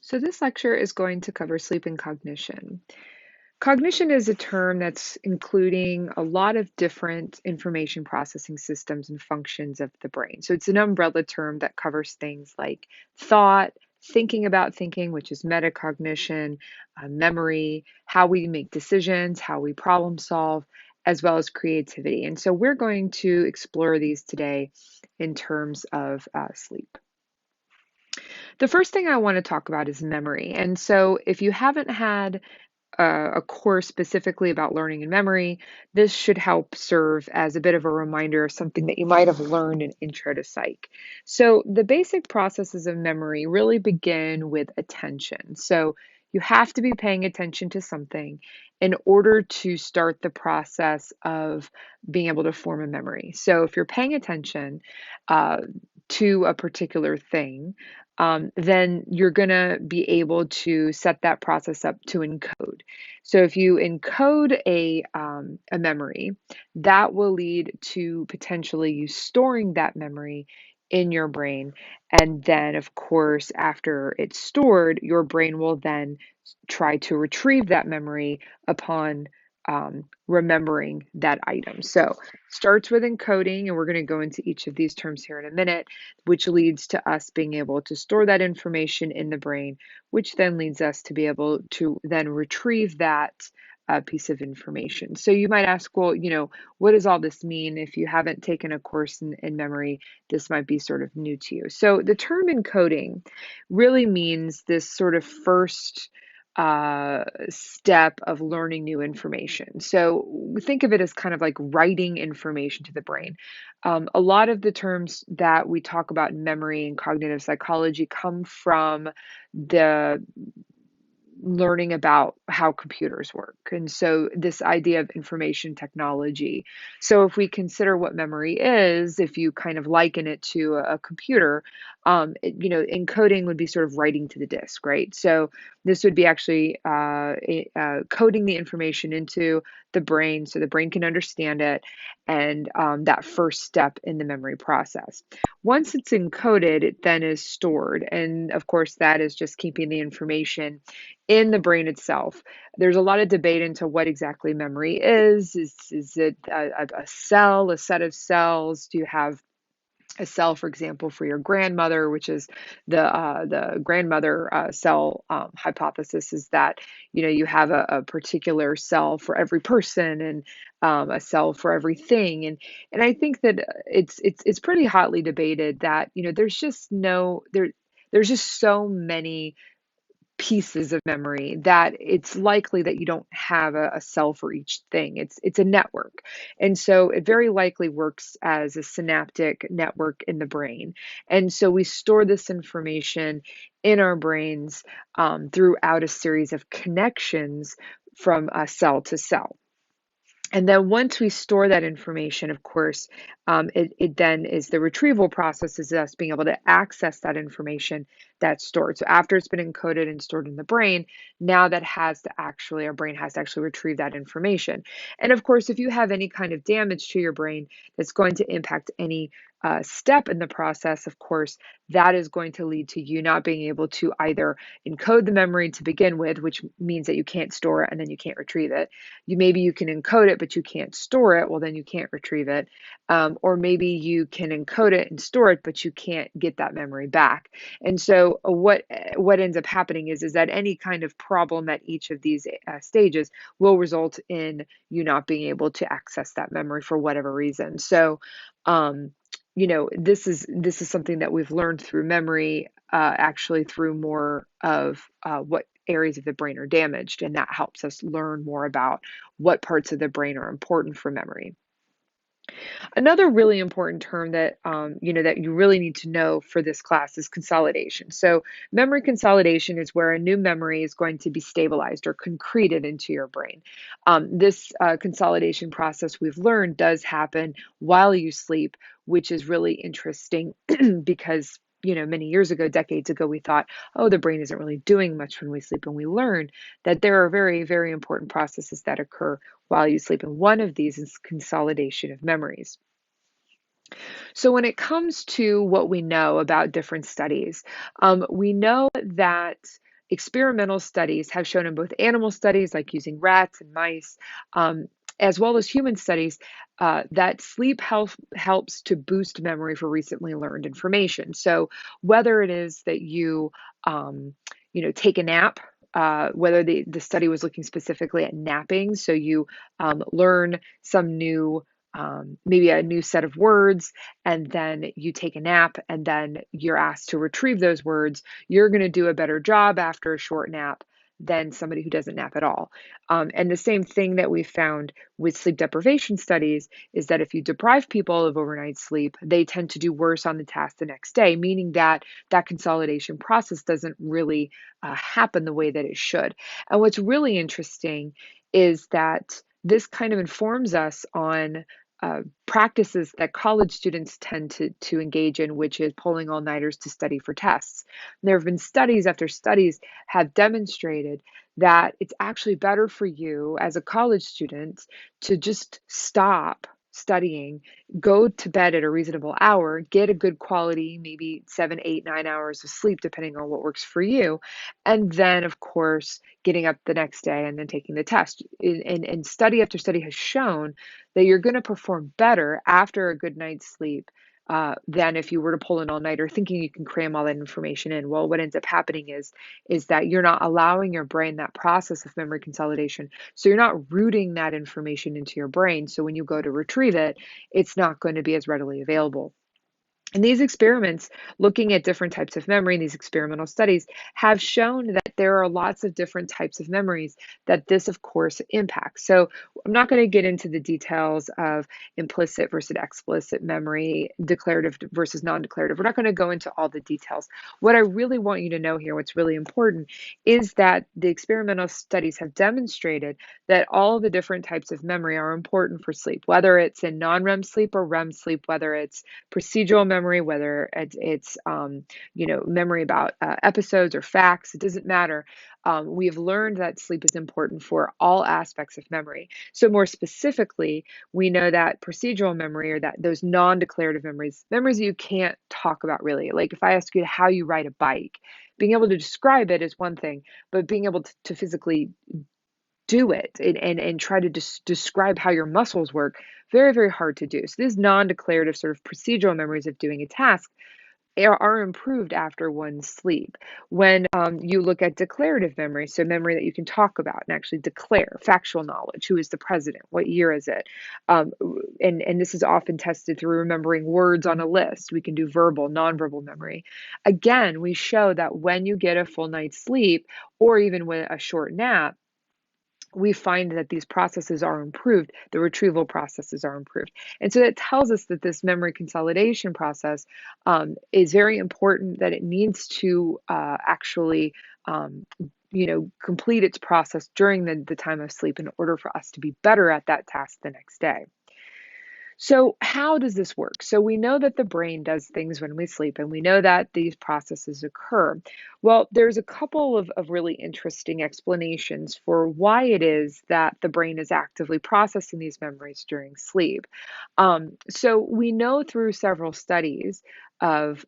So this lecture is going to cover sleep and cognition. Cognition is a term that's including a lot of different information processing systems and functions of the brain. So it's an umbrella term that covers things like thought, thinking about thinking, which is metacognition, memory, how we make decisions, how we problem solve, as well as creativity. And so we're going to explore these today in terms of sleep. The first thing I want to talk about is memory. And so, if you haven't had a course specifically about learning and memory, this should help serve as a bit of a reminder of something that you might have learned in Intro to Psych. So, the basic processes of memory really begin with attention. So, you have to be paying attention to something in order to start the process of being able to form a memory. So, if you're paying attention uh, to a particular thing, then you're going to be able to set that process up to encode. So if you encode a memory, that will lead to potentially you storing that memory in your brain. And then, of course, after it's stored, your brain will then try to retrieve that memory upon remembering that item. So starts with encoding, and we're going to go into each of these terms here in a minute, which leads to us being able to store that information in the brain, which then leads us to be able to then retrieve that piece of information. So you might ask, well, what does all this mean? If you haven't taken a course in memory, this might be sort of new to you. So the term encoding really means this sort of first step of learning new information. So think of it as kind of like writing information to the brain. A lot of the terms that we talk about in memory and cognitive psychology come from the learning about how computers work. And so this idea of information technology. So if we consider what memory is, if you kind of liken it to a computer, encoding would be sort of writing to the disk, right? So this would be actually coding the information into the brain so the brain can understand it, and that first step in the memory process. Once it's encoded, it then is stored. And of course, that is just keeping the information in the brain itself. There's a lot of debate into what exactly memory is. Is it a cell, a set of cells? Do you have a cell, for example, for your grandmother, which is the grandmother cell hypothesis, is that you have a particular cell for every person and a cell for everything, and I think that it's pretty hotly debated that there's just no there. There's just so many pieces of memory that it's likely that you don't have a cell for each thing. It's a network. And so it very likely works as a synaptic network in the brain. And so we store this information in our brains throughout a series of connections from cell to cell. And then once we store that information, of course, it then is the retrieval process is us being able to access that information that's stored. So after it's been encoded and stored in the brain, now our brain has to actually retrieve that information. And of course, if you have any kind of damage to your brain that's going to impact any step in the process, of course, that is going to lead to you not being able to either encode the memory to begin with, which means that you can't store it and then you can't retrieve it. Maybe you can encode it, but you can't store it. Well, then you can't retrieve it. Or maybe you can encode it and store it, but you can't get that memory back. And so what ends up happening is that any kind of problem at each of these stages will result in you not being able to access that memory for whatever reason. So, this is something that we've learned through memory, actually through more of what areas of the brain are damaged, and that helps us learn more about what parts of the brain are important for memory. Another really important term that that you really need to know for this class is consolidation. So memory consolidation is where a new memory is going to be stabilized or concreted into your brain. This consolidation process we've learned does happen while you sleep, which is really interesting because many years ago, decades ago, we thought, oh, the brain isn't really doing much when we sleep. And we learned that there are very, very important processes that occur while you sleep. And one of these is consolidation of memories. So when it comes to what we know about different studies, we know that experimental studies have shown in both animal studies, like using rats and mice, um, as well as human studies, that sleep helps to boost memory for recently learned information. So whether it is that um, take a nap, whether the study was looking specifically at napping, so you learn some new, maybe a new set of words, and then you take a nap, and then you're asked to retrieve those words, you're going to do a better job after a short nap than somebody who doesn't nap at all. And the same thing that we found with sleep deprivation studies is that if you deprive people of overnight sleep, they tend to do worse on the task the next day, meaning that that consolidation process doesn't really happen the way that it should. And what's really interesting is that this kind of informs us on practices that college students tend to engage in, which is pulling all-nighters to study for tests. There have been studies after studies have demonstrated that it's actually better for you as a college student to just stop studying, go to bed at a reasonable hour, get a good quality, maybe 7, 8, 9 hours of sleep, depending on what works for you. And then, of course, getting up the next day and then taking the test. And study after study has shown that you're going to perform better after a good night's sleep than if you were to pull an all-nighter thinking you can cram all that information in. Well, what ends up happening is that you're not allowing your brain that process of memory consolidation. So you're not rooting that information into your brain. So when you go to retrieve it, it's not going to be as readily available. And these experiments, looking at different types of memory, these experimental studies have shown that there are lots of different types of memories that this, of course, impacts. So I'm not going to get into the details of implicit versus explicit memory, declarative versus non-declarative. We're not going to go into all the details. What I really want you to know here, what's really important, is that the experimental studies have demonstrated that all the different types of memory are important for sleep, whether it's in non-REM sleep or REM sleep, whether it's procedural memory, whether it's memory about episodes or facts, it doesn't matter. We have learned that sleep is important for all aspects of memory. So more specifically, we know that procedural memory, or that those non-declarative memories, memories that you can't talk about really, like if I ask you how you ride a bike, being able to describe it is one thing, but being able to physically do it and try to describe how your muscles work, very, very hard to do. So these non-declarative sort of procedural memories of doing a task are improved after one's sleep. When you look at declarative memory, so memory that you can talk about and actually declare, factual knowledge, who is the president, what year is it, and this is often tested through remembering words on a list. We can do verbal, nonverbal memory. Again, we show that when you get a full night's sleep, or even with a short nap, we find that these processes are improved, the retrieval processes are improved. And so that tells us that this memory consolidation process is very important, that it needs to actually complete its process during the time of sleep in order for us to be better at that task the next day. So, how does this work? So, we know that the brain does things when we sleep, and we know that these processes occur. Well, there's a couple of really interesting explanations for why it is that the brain is actively processing these memories during sleep. So, we know through several studies of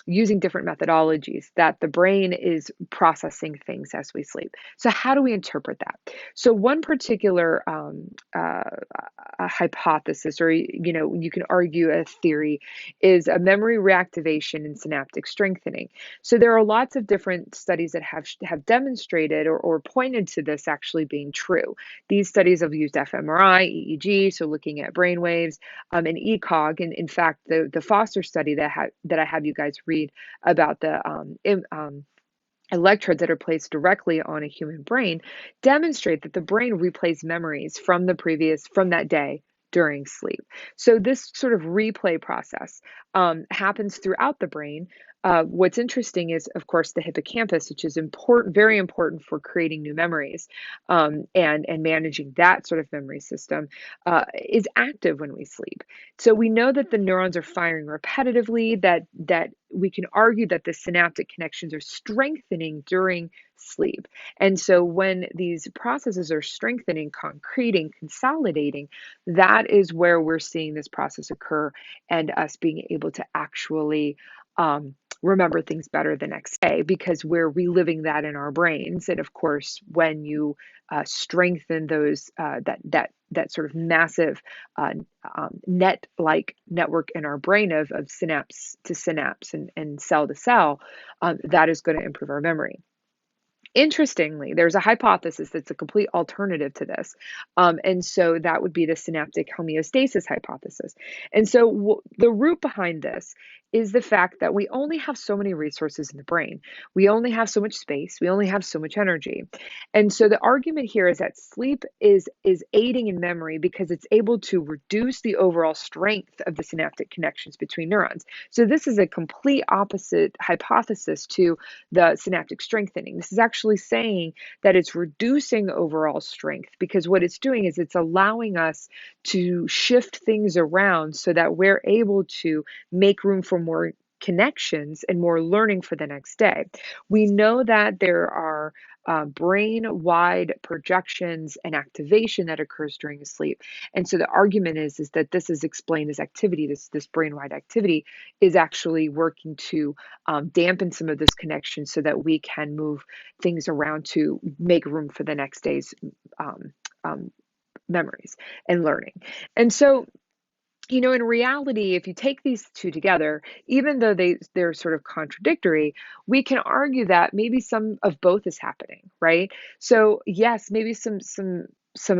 using different methodologies that the brain is processing things as we sleep. So, how do we interpret that? So, one particular a hypothesis, or you can argue a theory, is a memory reactivation and synaptic strengthening. So there are lots of different studies that have demonstrated or pointed to this actually being true. These studies have used fMRI, EEG, so looking at brain waves, and ECOG. And in fact, the Foster study that I have you guys read about the electrodes that are placed directly on a human brain demonstrate that the brain replays memories from that day during sleep. So this sort of replay process happens throughout the brain. What's interesting is, of course, the hippocampus, which is important, very important for creating new memories, and managing that sort of memory system, is active when we sleep. So we know that the neurons are firing repetitively. That we can argue that the synaptic connections are strengthening during sleep. And so when these processes are strengthening, concreting, consolidating, that is where we're seeing this process occur, and us being able to actually remember things better the next day because we're reliving that in our brains. And of course, when you strengthen those that sort of massive uh, net-like network in our brain of synapse to synapse and cell to cell, that is going to improve our memory. Interestingly, there's a hypothesis that's a complete alternative to this. And so that would be the synaptic homeostasis hypothesis. And so the root behind this is the fact that we only have so many resources in the brain. We only have so much space. We only have so much energy. And so the argument here is that sleep is aiding in memory because it's able to reduce the overall strength of the synaptic connections between neurons. So this is a complete opposite hypothesis to the synaptic strengthening. This is actually saying that it's reducing overall strength because what it's doing is it's allowing us to shift things around so that we're able to make room for more connections and more learning for the next day. We know that there are brain-wide projections and activation that occurs during sleep. And so the argument is that this is explained as activity, this brain-wide activity is actually working to dampen some of this connection so that we can move things around to make room for the next day's um, um, memories and learning. And so, in reality, if you take these two together, even though they're sort of contradictory, we can argue that maybe some of both is happening, right? So yes, maybe some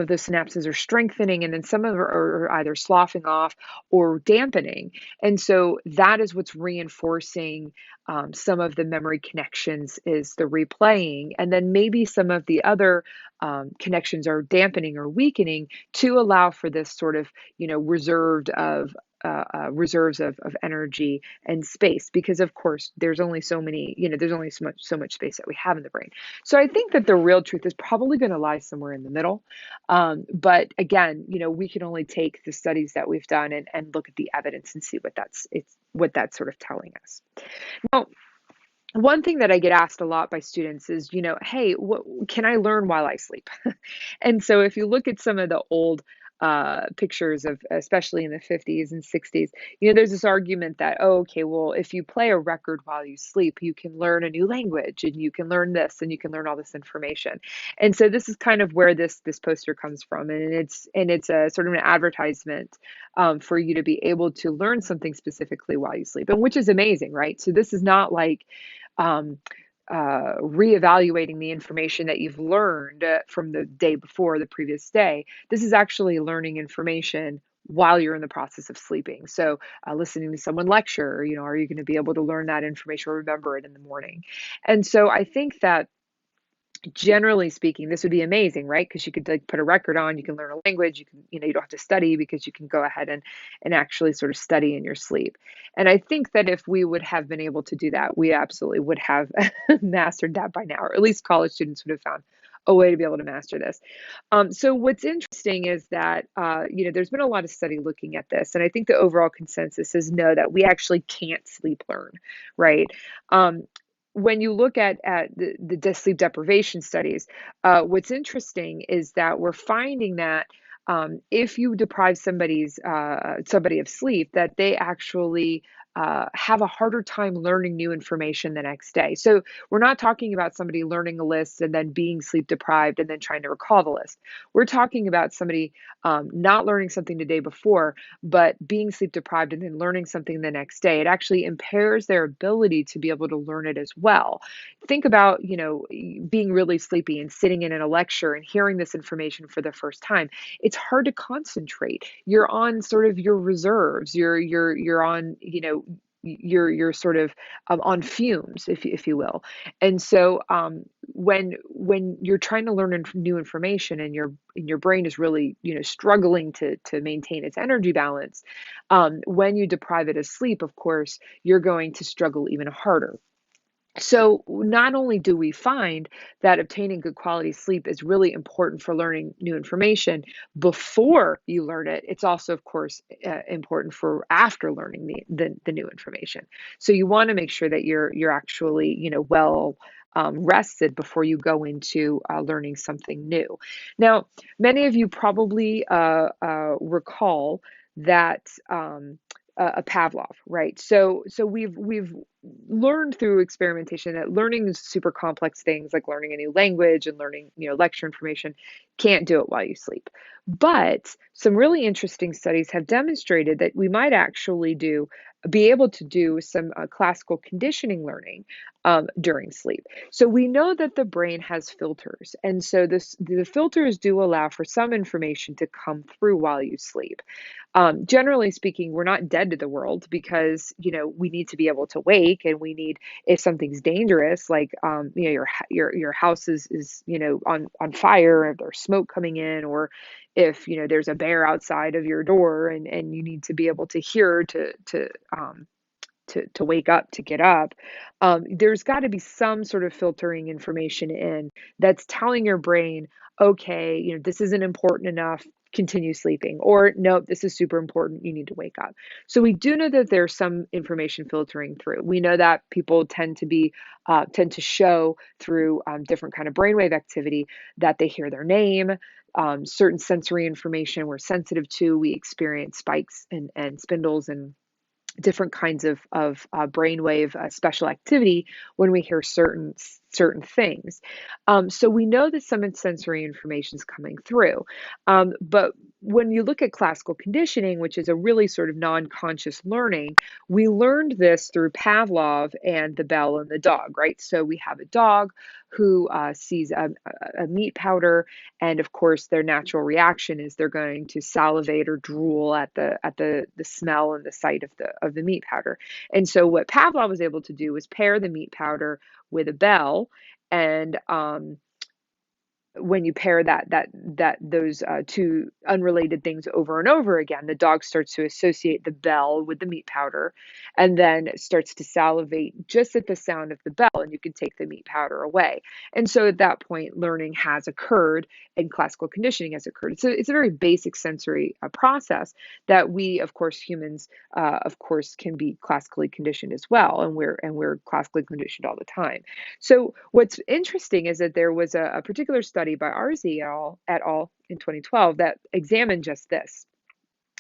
of the synapses are strengthening and then some of them are either sloughing off or dampening. And so that is what's reinforcing some of the memory connections is the replaying. And then maybe some of the other connections are dampening or weakening to allow for this sort of reserved of reserves of energy and space because of course there's only so many there's only so much space that we have in the brain. So I think that the real truth is probably going to lie somewhere in the middle, but again, we can only take the studies that we've done and look at the evidence and see what that's sort of telling us. Now, one thing that I get asked a lot by students is, hey, what can I learn while I sleep? And so if you look at some of the old pictures of, especially in the 50s and 60s, there's this argument that, oh, okay, well, if you play a record while you sleep, you can learn a new language and you can learn this and you can learn all this information. And so this is kind of where this poster comes from, and it's a sort of an advertisement for you to be able to learn something specifically while you sleep, and which is amazing, right? So this is not like um, reevaluating the information that you've learned from the day before, the previous day. This is actually learning information while you're in the process of sleeping. So, listening to someone lecture, are you going to be able to learn that information or remember it in the morning? And so, I think that generally speaking, this would be amazing, right? Because you could like put a record on, you can learn a language, you can, you don't have to study because you can go ahead and actually sort of study in your sleep. And I think that if we would have been able to do that, we absolutely would have mastered that by now, or at least college students would have found a way to be able to master this. So what's interesting is that there's been a lot of study looking at this, and I think the overall consensus is no, that we actually can't sleep learn, right? Um, when you look at the sleep deprivation studies, what's interesting is that we're finding that if you deprive somebody of sleep, that they actually have a harder time learning new information the next day. So we're not talking about somebody learning a list and then being sleep deprived and then trying to recall the list. We're talking about somebody not learning something the day before, but being sleep deprived and then learning something the next day. It actually impairs their ability to be able to learn it as well. Think about, being really sleepy and sitting in a lecture and hearing this information for the first time. It's hard to concentrate. You're on sort of your reserves. You're on, you're sort of on fumes, if you will. And so when you're trying to learn new information and your brain is really struggling to maintain its energy balance, when you deprive it of sleep, of course, you're going to struggle even harder. So not only do we find that obtaining good quality sleep is really important for learning new information before you learn it, it's also, of course, important for after learning the new information. So you want to make sure that you're actually well rested before you go into learning something new. Now, many of you probably recall that. a Pavlov, right? So we've learned through experimentation that learning super complex things like learning a new language and learning, lecture information can't do it while you sleep. But some really interesting studies have demonstrated that we might actually be able to do some classical conditioning learning during sleep. So we know that the brain has filters, and so the filters do allow for some information to come through while you sleep. Generally speaking, we're not dead to the world because, we need to be able to wake, and we need, if something's dangerous, like, your house is, on fire, if there's smoke coming in, or if, there's a bear outside of your door, and you need to be able to hear to wake up, to get up, there's got to be some sort of filtering information in that's telling your brain, okay, this isn't important enough, continue sleeping, or nope, this is super important, you need to wake up. So we do know that there's some information filtering through. We know that people tend to show through different kind of brainwave activity that they hear their name. Certain sensory information we're sensitive to, we experience spikes and spindles and different kinds of brainwave special activity when we hear certain things. So we know that some sensory information is coming through, but when you look at classical conditioning, which is a really sort of non-conscious learning, we learned this through Pavlov and the bell and the dog, right? So we have a dog who sees a meat powder, and of course their natural reaction is they're going to salivate or drool at the smell and the sight of the meat powder. And so what Pavlov was able to do was pair the meat powder with a bell, and when you pair those two unrelated things over and over again, the dog starts to associate the bell with the meat powder, and then starts to salivate just at the sound of the bell, and you can take the meat powder away. And so at that point, learning has occurred, and classical conditioning has occurred. So it's a very basic sensory process that we, of course, humans, of course, can be classically conditioned as well, and we're classically conditioned all the time. So what's interesting is that there was a particular study by RZ et al. In 2012 that examined just this.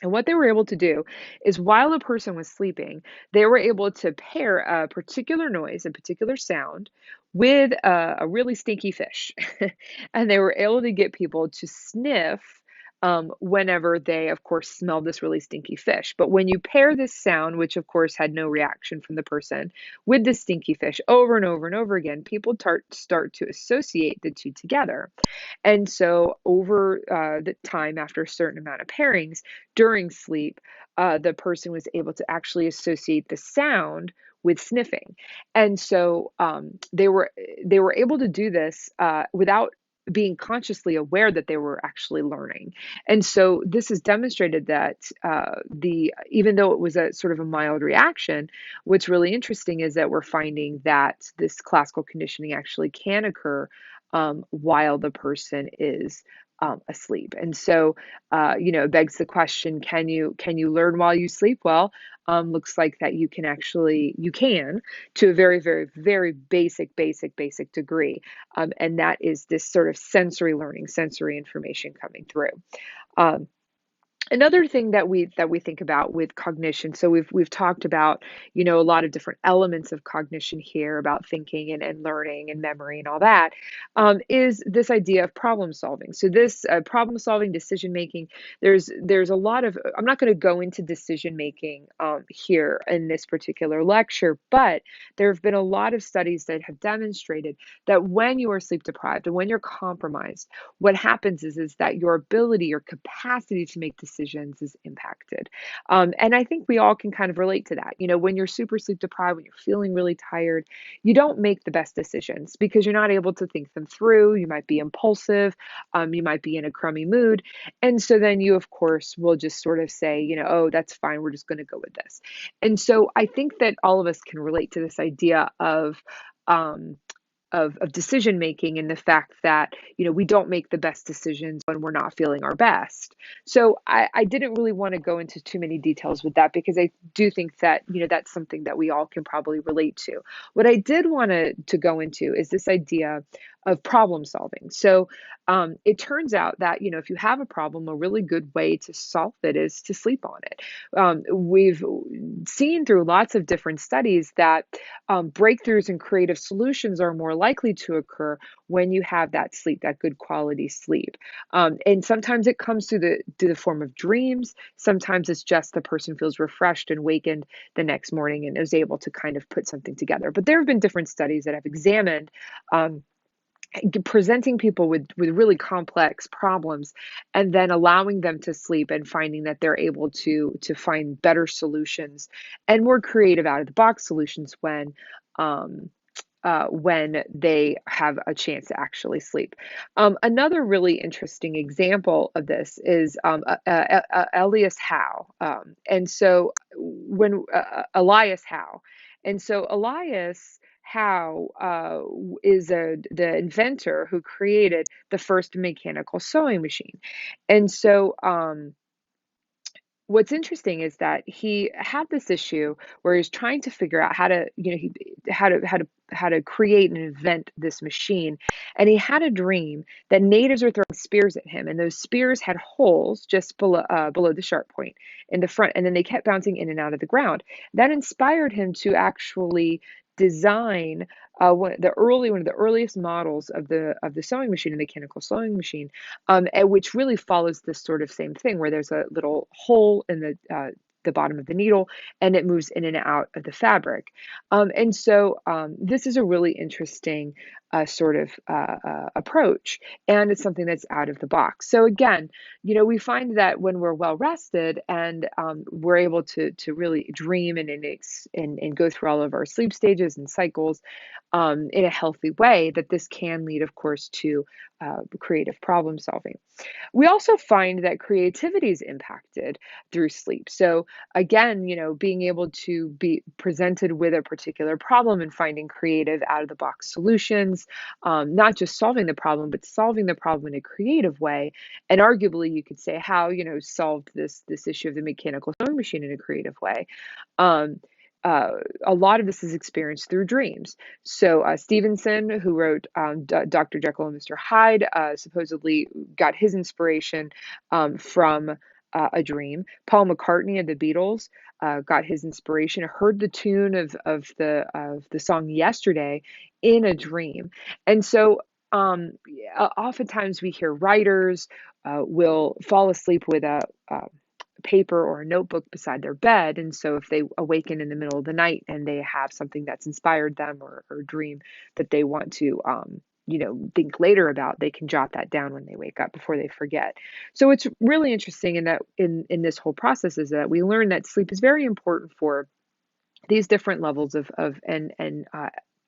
And what they were able to do is while a person was sleeping, they were able to pair a particular noise, a particular sound, with a really stinky fish. And they were able to get people to sniff whenever they, of course, smelled this really stinky fish. But when you pair this sound, which of course had no reaction from the person, with the stinky fish over and over and over again, people start to associate the two together. And so over the time, after a certain amount of pairings during sleep, the person was able to actually associate the sound with sniffing. And so they were able to do this without being consciously aware that they were actually learning. And so this has demonstrated that the even though it was a sort of a mild reaction, what's really interesting is that we're finding that this classical conditioning actually can occur while the person is asleep. And so, it begs the question: can you learn while you sleep? Well, looks like that you can to a very, very, very basic degree, and that is this sort of sensory learning, sensory information coming through. Um, Another thing that we think about with cognition, so we've talked about, a lot of different elements of cognition here about thinking and learning and memory and all that, is this idea of problem solving. So this problem solving, decision making, there's a lot of, I'm not going to go into decision making here in this particular lecture, but there have been a lot of studies that have demonstrated that when you are sleep deprived and when you're compromised, what happens is that your ability, your capacity to make decisions is impacted. And I think we all can kind of relate to that. When you're super sleep deprived, when you're feeling really tired, you don't make the best decisions because you're not able to think them through. You might be impulsive. You might be in a crummy mood. And so then you, of course, will just sort of say, oh, that's fine. We're just going to go with this. And so I think that all of us can relate to this idea um, of decision making, and the fact that we don't make the best decisions when we're not feeling our best. So I didn't really want to go into too many details with that because I do think that that's something that we all can probably relate to. What I did want to go into is this idea of problem solving. So it turns out that, if you have a problem, a really good way to solve it is to sleep on it. We've seen through lots of different studies that breakthroughs in creative solutions are more likely to occur when you have that sleep, that good quality sleep. And sometimes it comes through the form of dreams. Sometimes it's just the person feels refreshed and wakened the next morning and is able to kind of put something together. But there have been different studies that have examined um, presenting people with really complex problems and then allowing them to sleep and finding that they're able to find better solutions and more creative out of the box solutions um, when they have a chance to actually sleep. Another really interesting example of this is Elias Howe. And so when Elias Howe. And so Elias Howe is the inventor who created the first mechanical sewing machine. And so what's interesting is that he had this issue where he's trying to figure out how to, how to create and invent this machine. And he had a dream that natives were throwing spears at him, and those spears had holes just below the sharp point in the front, and then they kept bouncing in and out of the ground. That inspired him to actually design one of the earliest models of the sewing machine, a mechanical sewing machine, which really follows this sort of same thing where there's a little hole in the bottom of the needle and it moves in and out of the fabric. And so this is a really interesting sort of approach, and it's something that's out of the box. So again, we find that when we're well rested and we're able to really dream and go through all of our sleep stages and cycles in a healthy way, that this can lead, of course, to creative problem solving. We also find that creativity is impacted through sleep. So again, being able to be presented with a particular problem and finding creative out of the box solutions, not just solving the problem, but solving the problem in a creative way. And arguably you could say how, solved this issue of the mechanical sewing machine in a creative way. Um, uh, a lot of this is experienced through dreams. So Stevenson, who wrote Dr. Jekyll and Mr. Hyde, supposedly got his inspiration from a dream. Paul McCartney of the Beatles got his inspiration, heard the tune of the song Yesterday in a dream. And so oftentimes we hear writers will fall asleep with a paper or a notebook beside their bed. And so if they awaken in the middle of the night and they have something that's inspired them or dream that they want to, think later about, they can jot that down when they wake up before they forget. So it's really interesting in that in this whole process is that we learn that sleep is very important for these different levels of and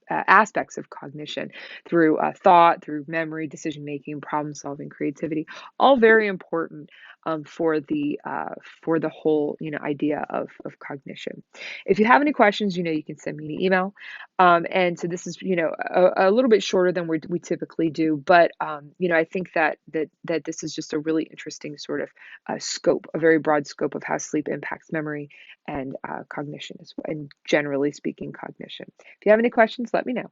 aspects of cognition through thought, through memory, decision making, problem solving, creativity, all very important for the whole idea of cognition. If you have any questions, you can send me an email. And so this is a little bit shorter than we typically do, but I think that this is just a really interesting sort of scope, a very broad scope of how sleep impacts memory and cognition, and generally speaking, cognition. If you have any questions, let me know.